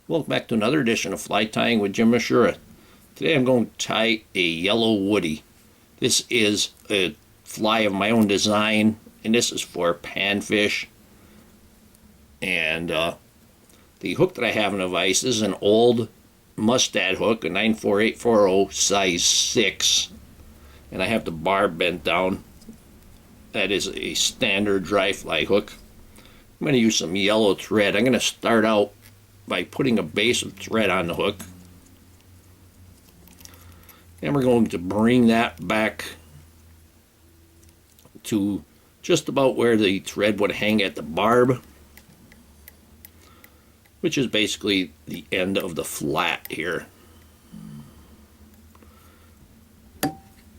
Welcome back to another edition of Fly Tying with Jim Misiura. Today I'm going to tie a yellow woody. This is a fly of my own design, and this is for panfish. And the hook that I have in the vise is an old Mustad hook, a 94840 size 6. And I have the barb bent down. That is a standard dry fly hook. I'm going to use some yellow thread. I'm going to start out by putting a base of thread on the hook. And we're going to bring that back to just about where the thread would hang at the barb, which is basically the end of the flat here.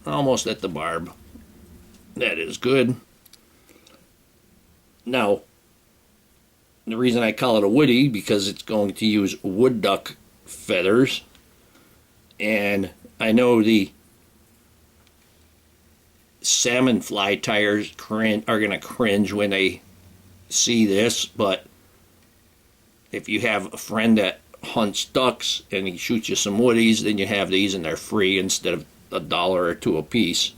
Almost at the barb. That is good. Now, the reason I call it a woody, because it's going to use wood duck feathers. And I know the salmon fly tiers are going to cringe when they see this, but if you have a friend that hunts ducks and he shoots you some woodies, then you have these and they're free instead of $1 or $2 a piece.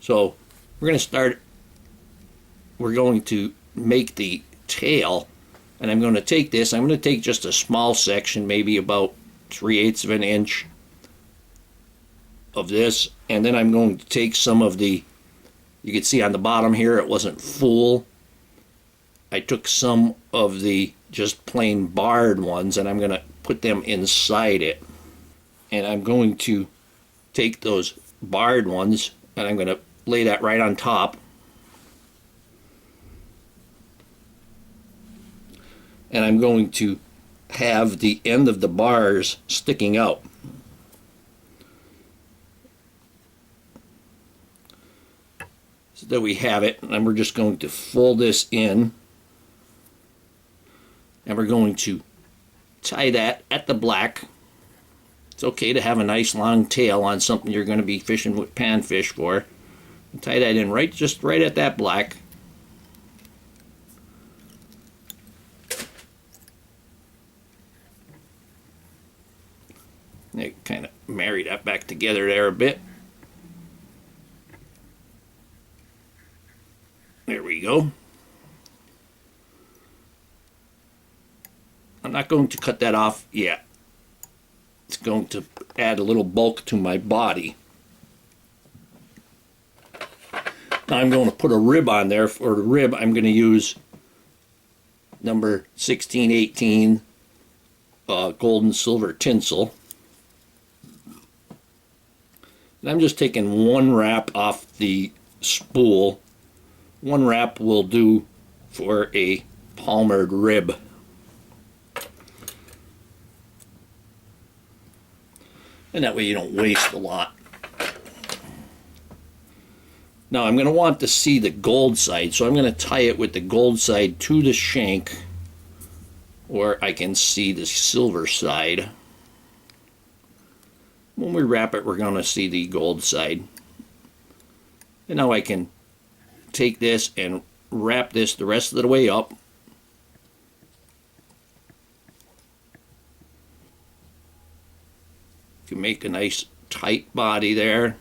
So we're going to make the tail, and I'm going to take this. I'm going to take just a small section, maybe about 3/8 of an inch of this, and then I'm going to take some of the, you can see on the bottom here it wasn't full. I took some of the just plain barred ones and I'm going to put them inside it, and I'm going to take those barred ones and I'm going to lay that right on top. And I'm going to have the end of the bars sticking out. So there we have it, and we're just going to fold this in, and we're going to tie that at the black. It's okay to have a nice long tail on something you're going to be fishing with panfish for. And tie that in just right at that black. They kind of marry that back together there a bit. There we go. I'm not going to cut that off yet. It's going to add a little bulk to my body. Now I'm going to put a rib on there. For the rib, I'm going to use number 1618 gold and silver tinsel. And I'm just taking one wrap off the spool. One wrap will do for a palmered rib. And that way you don't waste a lot. Now I'm going to want to see the gold side, so I'm going to tie it with the gold side to the shank, or I can see the silver side. When we wrap it, we're going to see the gold side. And now I can take this and wrap this the rest of the way up. You can make a nice tight body there.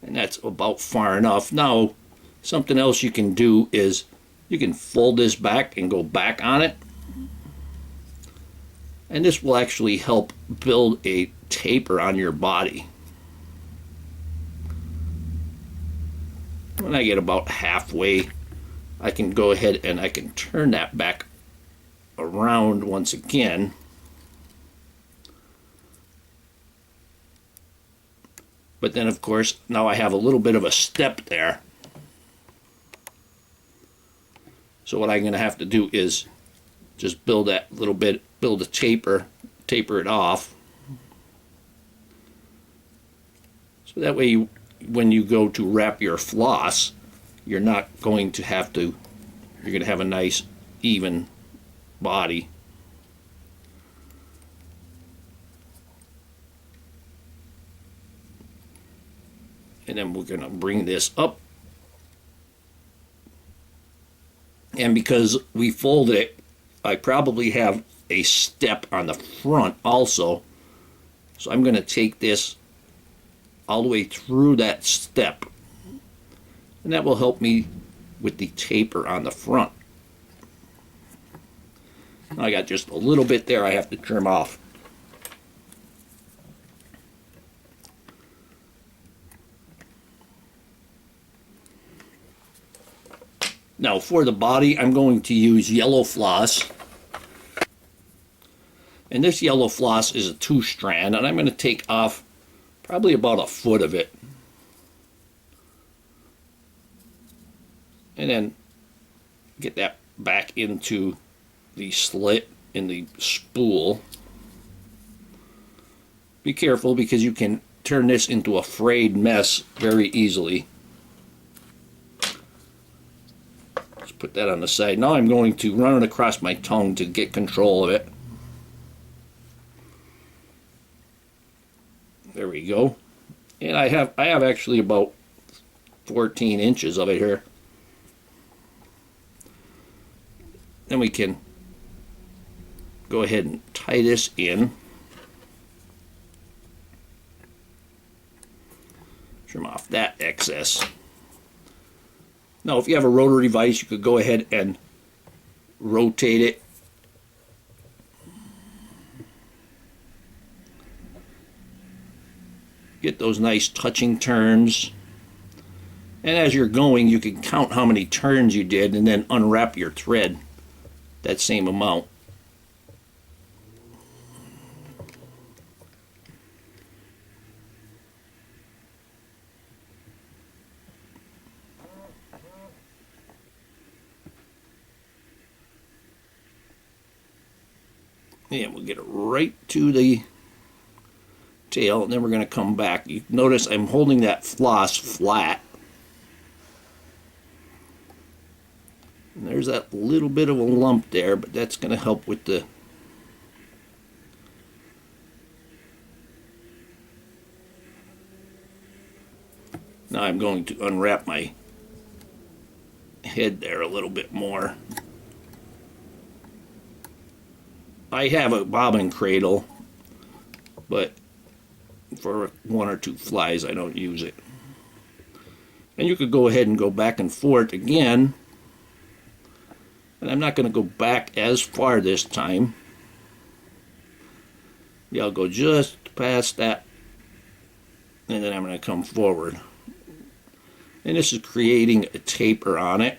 And that's about far enough. Now, something else you can do is you can fold this back and go back on it. And this will actually help build a taper on your body. When I get about halfway, I can go ahead and I can turn that back around once again. But then, of course, now I have a little bit of a step there. So what I'm going to have to do is just build that little bit, build a taper it off. So that way, when you go to wrap your floss, you're not going to have to, you're going to have a nice, even body. And then we're going to bring this up. And because we folded it I probably have a step on the front also. So I'm going to take this all the way through that step. And that will help me with the taper on the front. Now I got just a little bit there I have to trim off. Now for the body, I'm going to use yellow floss. And this yellow floss is a 2-strand, and I'm going to take off probably about a foot of it. And then get that back into the slit in the spool. Be careful because you can turn this into a frayed mess very easily. Just put that on the side. Now I'm going to run it across my tongue to get control of it. There we go. And I have actually about 14 inches of it here. Then we can go ahead and tie this in. Trim off that excess. Now if you have a rotary vise, you could go ahead and rotate it. Get those nice touching turns. And as you're going, you can count how many turns you did and then unwrap your thread that same amount. And we'll get it right to the tail, and then we're going to come back. You notice I'm holding that floss flat. And there's that little bit of a lump there, but that's going to help with the now I'm going to unwrap my head there a little bit more. I have a bobbin cradle, but for 1 or 2 flies I don't use it. And you could go ahead and go back and forth again. And I'm not going to go back as far this time. Yeah, I'll go just past that. And then I'm going to come forward. And this is creating a taper on it.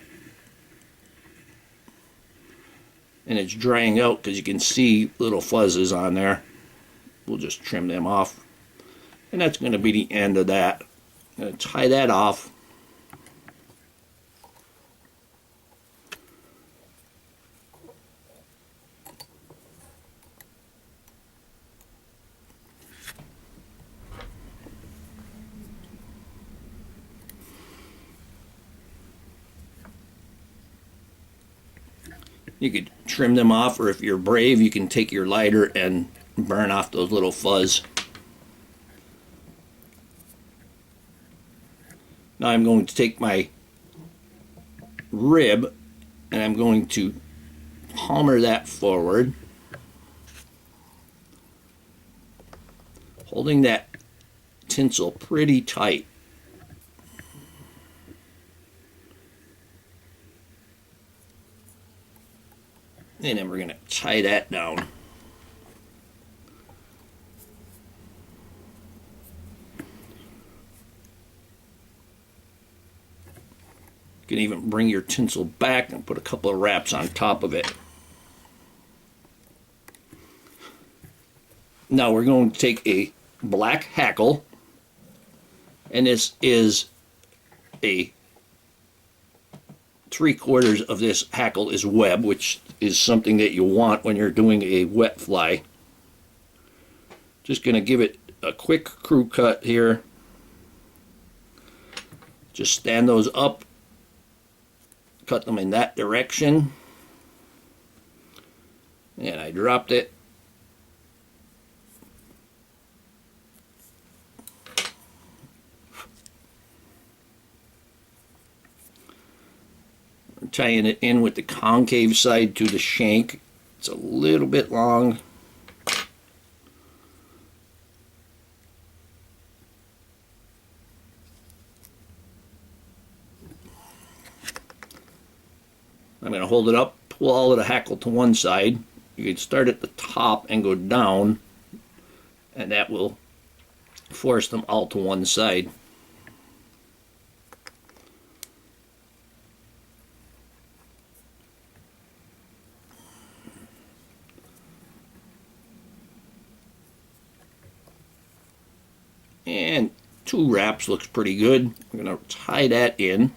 And it's drying out because you can see little fuzzes on there. We'll just trim them off. And that's going to be the end of that. I'm going to tie that off. You could trim them off, or if you're brave, you can take your lighter and burn off those little fuzz. Now I'm going to take my rib and I'm going to hammer that forward, holding that tinsel pretty tight. And then we're going to tie that down. You can even bring your tinsel back and put a couple of wraps on top of it. Now we're going to take a black hackle, and this is a 3/4 of this hackle is web, which is something that you want when you're doing a wet fly. Just going to give it a quick crew cut here. Just stand those up, cut them in that direction, and I dropped it. Tying it in with the concave side to the shank It's a little bit long. I'm going to hold it up, pull all of the hackle to one side. You can start at the top and go down, and that will force them all to one side. And 2 wraps looks pretty good. We're going to tie that in.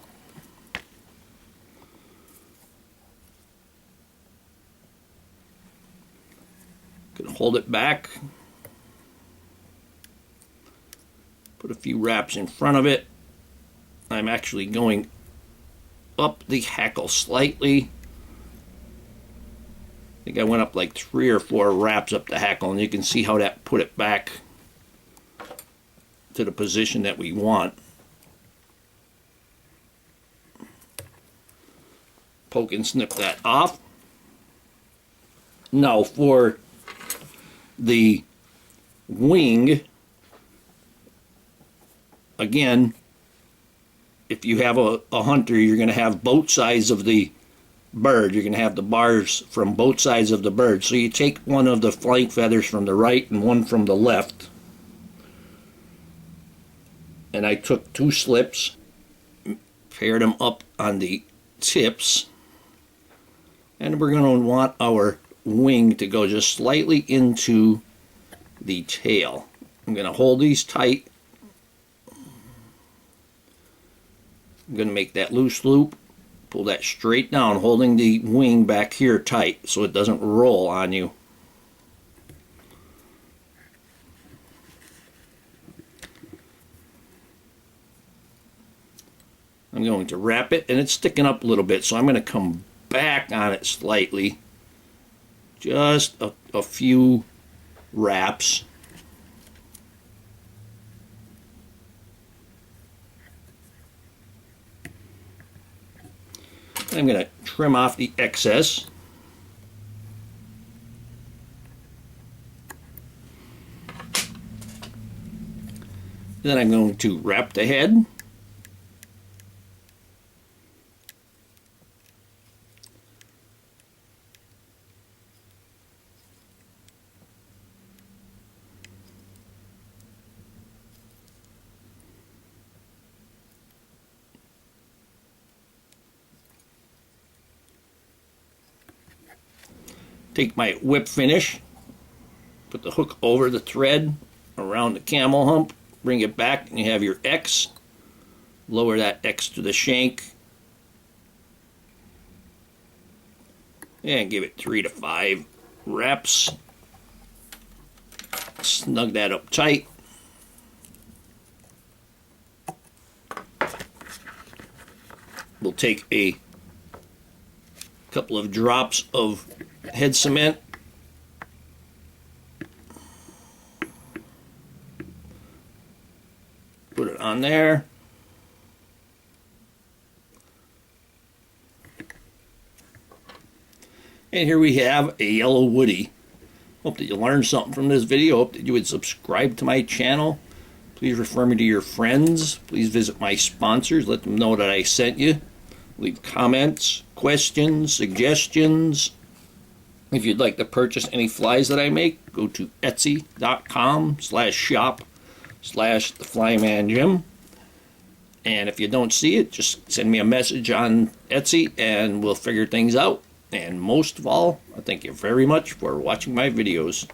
Going to hold it back. Put a few wraps in front of it. I'm actually going up the hackle slightly. I think I went up like 3 or 4 wraps up the hackle, and you can see how that put it back to the position that we want. Poke and snip that off. Now for the wing, again, if you have a hunter, you're going to have both sides of the bird. You're going to have the bars from both sides of the bird. So you take one of the flank feathers from the right and one from the left. And I took 2 slips, paired them up on the tips, and we're going to want our wing to go just slightly into the tail. I'm going to hold these tight. I'm going to make that loose loop, pull that straight down, holding the wing back here tight so it doesn't roll on you. I'm going to wrap it, and it's sticking up a little bit, so I'm going to come back on it slightly. Just a few wraps. I'm going to trim off the excess. Then I'm going to wrap the head. Take my whip finish, put the hook over the thread around the camel hump, bring it back, and you have your X. Lower that X to the shank, and give it 3 to 5 wraps. Snug that up tight. We'll take a couple of drops of head cement, put it on there, and here we have a yellow woody. Hope that you learned something from this video. Hope that you would subscribe to my channel. Please refer me to your friends. Please visit my sponsors, let them know that I sent you. Leave comments, questions, suggestions. If you'd like to purchase any flies that I make, go to etsy.com/shop/theflymanjim. And if you don't see it, just send me a message on Etsy and we'll figure things out. And most of all, I thank you very much for watching my videos.